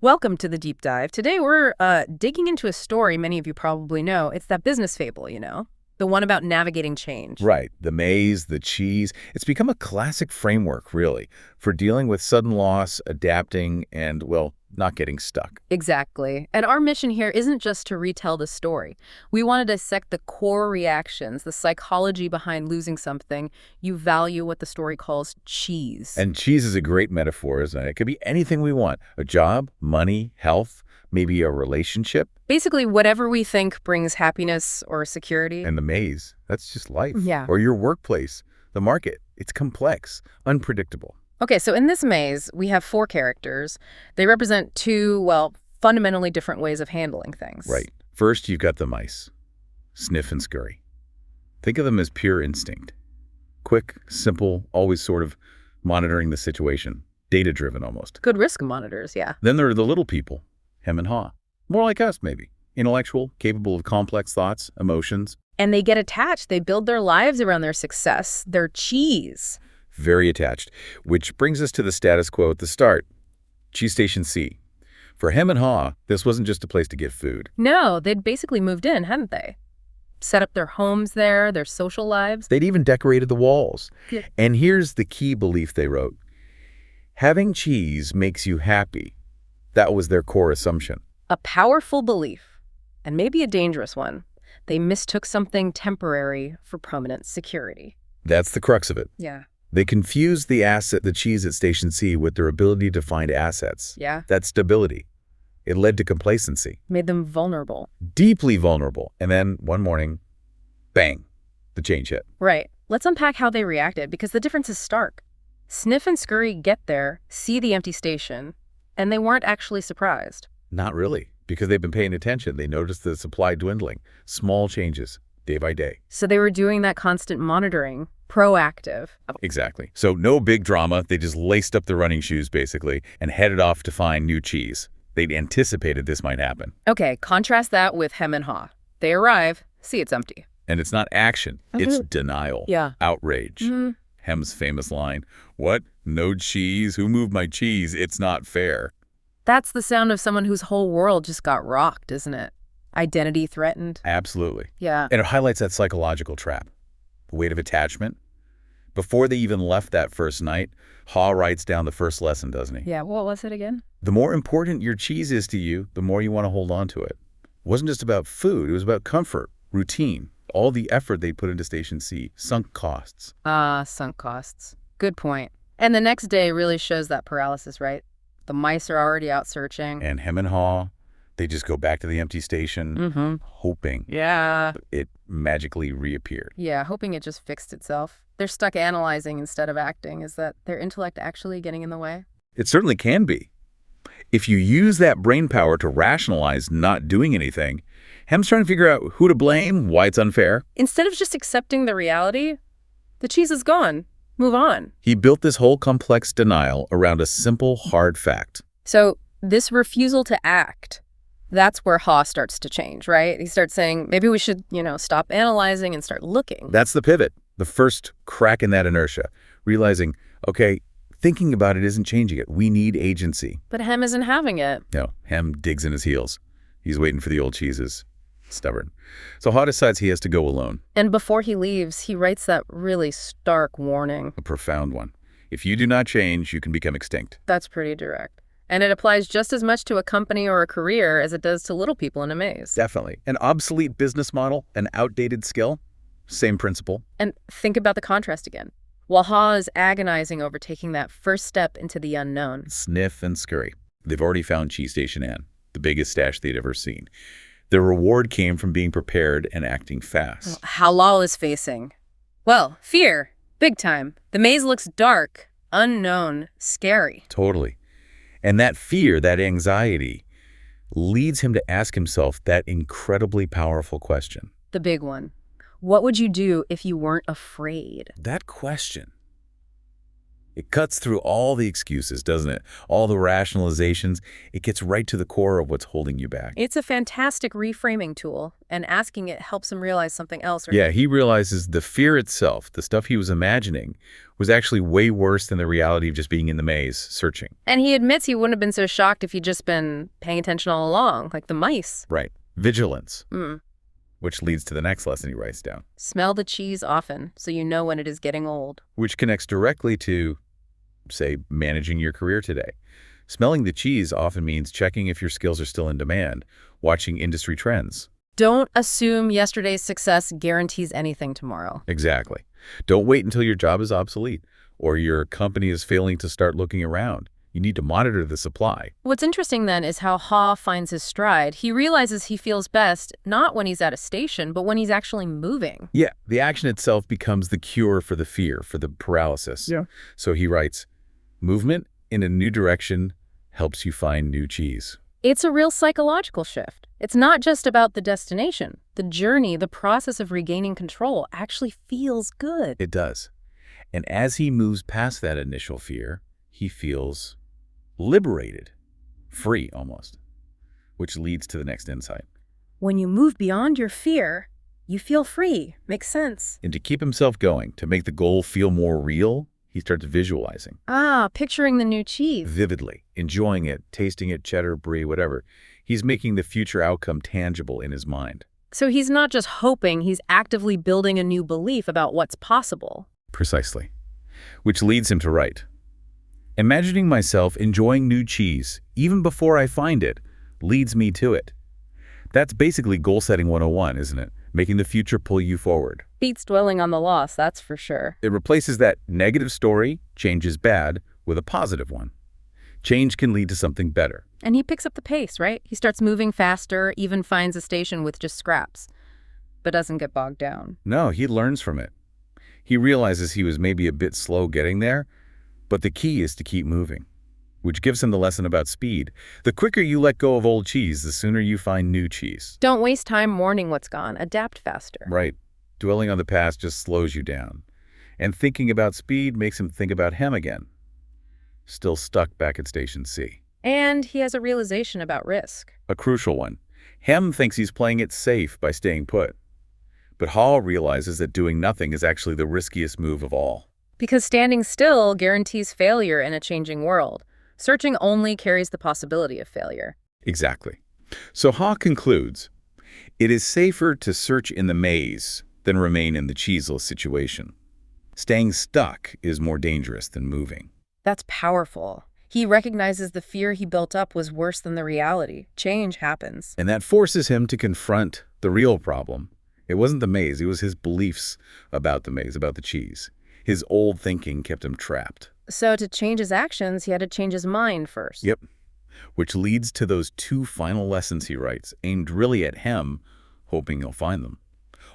Welcome to the deep dive. Today we're digging into a story many of you probably know. It's that business fable, the one about navigating change. Right. The maze, the cheese. It's become a classic framework, really, for dealing with sudden loss, adapting, and, well, not getting stuck. Exactly. And our mission here isn't just to retell the story. We want to dissect the core reactions, the psychology behind losing something you value, what the story calls cheese. And cheese is a great metaphor, isn't it? It could be anything we want. A job, money, health, maybe a relationship. Basically, whatever we think brings happiness or security. And the maze, that's just life. Yeah. Or your workplace, the market. It's complex, unpredictable. Okay, so in this maze, we have four characters. They represent two, well, fundamentally different ways of handling things. Right. First, you've got the mice. Sniff and scurry. Think of them as pure instinct. Quick, simple, always sort of monitoring the situation. Data-driven almost. Good risk monitors, yeah. Then there are the little people, hem and haw. More like us, maybe. Intellectual, capable of complex thoughts, emotions. And they get attached. They build their lives around their success, their cheese. Very attached. Which brings us to the status quo at the start. Cheese Station C. For hem and haw, this wasn't just a place to get food. No, they'd basically moved in, hadn't they? Set up their homes there, their social lives. They'd even decorated the walls. Yeah. And here's the key belief they wrote. Having cheese makes you happy. That was their core assumption. A powerful belief, and maybe a dangerous one. They mistook something temporary for permanent security. That's the crux of it. Yeah. They confused the asset, the cheese at Station C, with their ability to find assets. Yeah. That stability. It led to complacency. Made them vulnerable. Deeply vulnerable. And then one morning, bang, the change hit. Right. Let's unpack how they reacted, because the difference is stark. Sniff and Scurry get there, see the empty station, and they weren't actually surprised. Not really, because they've been paying attention. They noticed the supply dwindling. Small changes, day by day. So they were doing that constant monitoring, proactive. Exactly. So no big drama. They just laced up the running shoes, basically, and headed off to find new cheese. They'd anticipated this might happen. Okay, contrast that with hem and haw. They arrive, see it's empty. And it's not action. It's denial. Yeah. Outrage. Hem's famous line, "What? No cheese? Who moved my cheese? It's not fair." That's the sound of someone whose whole world just got rocked, isn't it? Identity threatened. Absolutely. Yeah. And it highlights that psychological trap. The weight of attachment. Before they even left that first night, Haw writes down the first lesson, doesn't he? Yeah, what was it again? The more important your cheese is to you, the more you want to hold on to it. It wasn't just about food. It was about comfort, routine, all the effort they put into Station C, sunk costs. Sunk costs. Good point. And the next day really shows that paralysis, right? The mice are already out searching. And hem and haw, they just go back to the empty station, hoping it magically reappeared. Yeah, hoping it just fixed itself. They're stuck analyzing instead of acting. Is that their intellect actually getting in the way? It certainly can be. If you use that brain power to rationalize not doing anything, Hem's trying to figure out who to blame, why it's unfair. Instead of just accepting the reality, the cheese is gone. Move on. He built this whole complex denial around a simple, hard fact. So this refusal to act, that's where Haw starts to change, right? He starts saying, maybe we should, stop analyzing and start looking. That's the pivot, the first crack in that inertia, realizing, okay, thinking about it isn't changing it. We need agency. But Hem isn't having it. No, Hem digs in his heels. He's waiting for the old cheeses. Stubborn. So Haw decides he has to go alone. And before he leaves, he writes that really stark warning. A profound one. If you do not change, you can become extinct. That's pretty direct. And it applies just as much to a company or a career as it does to little people in a maze. Definitely. An obsolete business model, an outdated skill, same principle. And think about the contrast again. While Haw is agonizing over taking that first step into the unknown. Sniff and scurry. They've already found Cheese Station N, the biggest stash they'd ever seen. The reward came from being prepared and acting fast. Halal is facing, well, fear, big time. The maze looks dark, unknown, scary. Totally. And that fear, that anxiety, leads him to ask himself that incredibly powerful question. The big one. What would you do if you weren't afraid? That question, It cuts through all the excuses, doesn't it? All the rationalizations. It gets right to the core of what's holding you back. It's a fantastic reframing tool, and asking it helps him realize something else. Yeah, he realizes the fear itself, the stuff he was imagining, was actually way worse than the reality of just being in the maze, searching. And he admits he wouldn't have been so shocked if he'd just been paying attention all along, like the mice. Right. Vigilance. Mm. Which leads to the next lesson he writes down. Smell the cheese often, so you know when it is getting old. Which connects directly to, say, managing your career today. Smelling the cheese often means checking if your skills are still in demand, watching industry trends. Don't assume yesterday's success guarantees anything tomorrow. Exactly. Don't wait until your job is obsolete or your company is failing to start looking around. You need to monitor the supply. What's interesting then is how Ha finds his stride. He realizes he feels best not when he's at a station, but when he's actually moving. Yeah, the action itself becomes the cure for the fear, for the paralysis. Yeah. So he writes, movement in a new direction helps you find new cheese. It's a real psychological shift. It's not just about the destination. The journey, the process of regaining control actually feels good. It does. And as he moves past that initial fear, he feels liberated, free almost, which leads to the next insight. When you move beyond your fear, you feel free. Makes sense. And to keep himself going, to make the goal feel more real, he starts visualizing. Picturing the new cheese. Vividly, enjoying it, tasting it, cheddar, brie, whatever. He's making the future outcome tangible in his mind. So he's not just hoping, he's actively building a new belief about what's possible. Precisely. Which leads him to write, imagining myself enjoying new cheese, even before I find it, leads me to it. That's basically goal setting 101, isn't it? Making the future pull you forward. Beats dwelling on the loss, that's for sure. It replaces that negative story, change is bad, with a positive one. Change can lead to something better. And he picks up the pace, right? He starts moving faster, even finds a station with just scraps, but doesn't get bogged down. No, he learns from it. He realizes he was maybe a bit slow getting there, but the key is to keep moving, which gives him the lesson about speed. The quicker you let go of old cheese, the sooner you find new cheese. Don't waste time mourning what's gone. Adapt faster. Right. Dwelling on the past just slows you down. And thinking about speed makes him think about him again. Still stuck back at Station C. And he has a realization about risk. A crucial one. Hem thinks he's playing it safe by staying put. But Hall realizes that doing nothing is actually the riskiest move of all. Because standing still guarantees failure in a changing world. Searching only carries the possibility of failure. Exactly. So Ha concludes, it is safer to search in the maze than remain in the cheeseless situation. Staying stuck is more dangerous than moving. That's powerful. He recognizes the fear he built up was worse than the reality. Change happens. And that forces him to confront the real problem. It wasn't the maze, it was his beliefs about the maze, about the cheese. His old thinking kept him trapped. So to change his actions, he had to change his mind first. Yep. Which leads to those two final lessons he writes, aimed really at him, hoping he'll find them.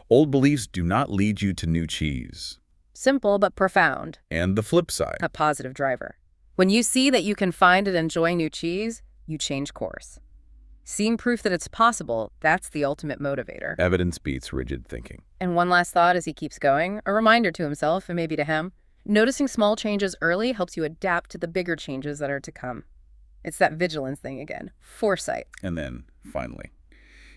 Old beliefs do not lead you to new cheese. Simple but profound. And the flip side. A positive driver. When you see that you can find and enjoy new cheese, you change course. Seeing proof that it's possible, that's the ultimate motivator. Evidence beats rigid thinking. And one last thought as he keeps going, a reminder to himself and maybe to him. Noticing small changes early helps you adapt to the bigger changes that are to come. It's that vigilance thing again. Foresight. And then, finally,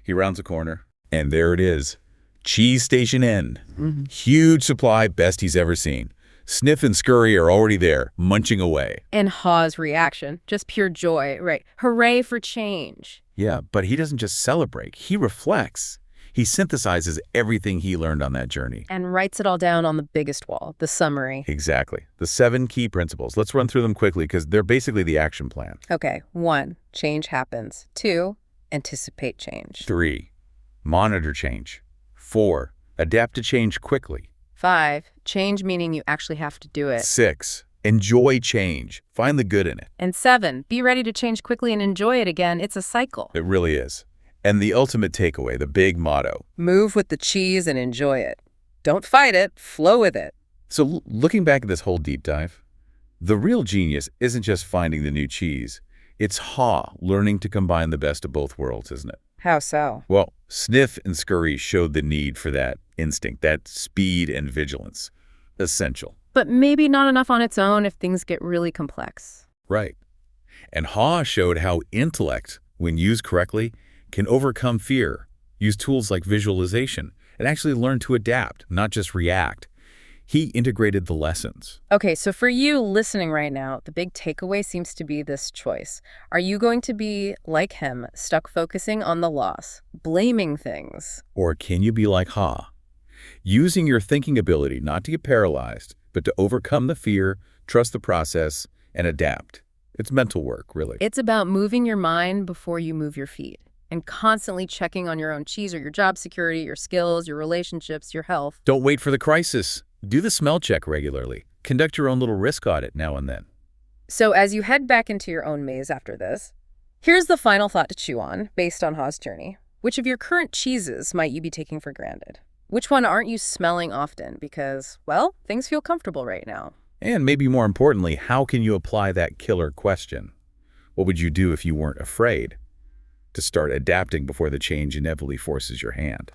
he rounds a corner, and there it is. Cheese Station N. Huge supply, best he's ever seen. Sniff and Scurry are already there, munching away. And Ha's reaction, just pure joy, right? Hooray for change. Yeah, but he doesn't just celebrate, he reflects. He synthesizes everything he learned on that journey. And writes it all down on the biggest wall, the summary. Exactly. The 7 key principles. Let's run through them quickly because they're basically the action plan. Okay, 1, change happens. 2, anticipate change. 3, monitor change. 4, adapt to change quickly. 5, change meaning you actually have to do it. 6, enjoy change. Find the good in it. And 7, be ready to change quickly and enjoy it again. It's a cycle. It really is. And the ultimate takeaway, the big motto. Move with the cheese and enjoy it. Don't fight it, flow with it. So looking back at this whole deep dive, the real genius isn't just finding the new cheese. It's Ha learning to combine the best of both worlds, isn't it? How so? Well, Sniff and Scurry showed the need for that instinct, that speed and vigilance. Essential. but maybe not enough on its own if things get really complex. Right. And Ha showed how intellect, when used correctly, can overcome fear, use tools like visualization, and actually learn to adapt, not just react. He integrated the lessons. Okay, so for you listening right now, the big takeaway seems to be this choice. Are you going to be, like him, stuck focusing on the loss, blaming things? Or can you be like Ha? Using your thinking ability not to get paralyzed, but to overcome the fear, trust the process, and adapt. It's mental work, really. It's about moving your mind before you move your feet and constantly checking on your own cheese or your job security, your skills, your relationships, your health. Don't wait for the crisis. Do the smell check regularly. Conduct your own little risk audit now and then. So as you head back into your own maze after this, here's the final thought to chew on based on Ha's journey. Which of your current cheeses might you be taking for granted? Which one aren't you smelling often because, well, things feel comfortable right now? And maybe more importantly, how can you apply that killer question? What would you do if you weren't afraid to start adapting before the change inevitably forces your hand?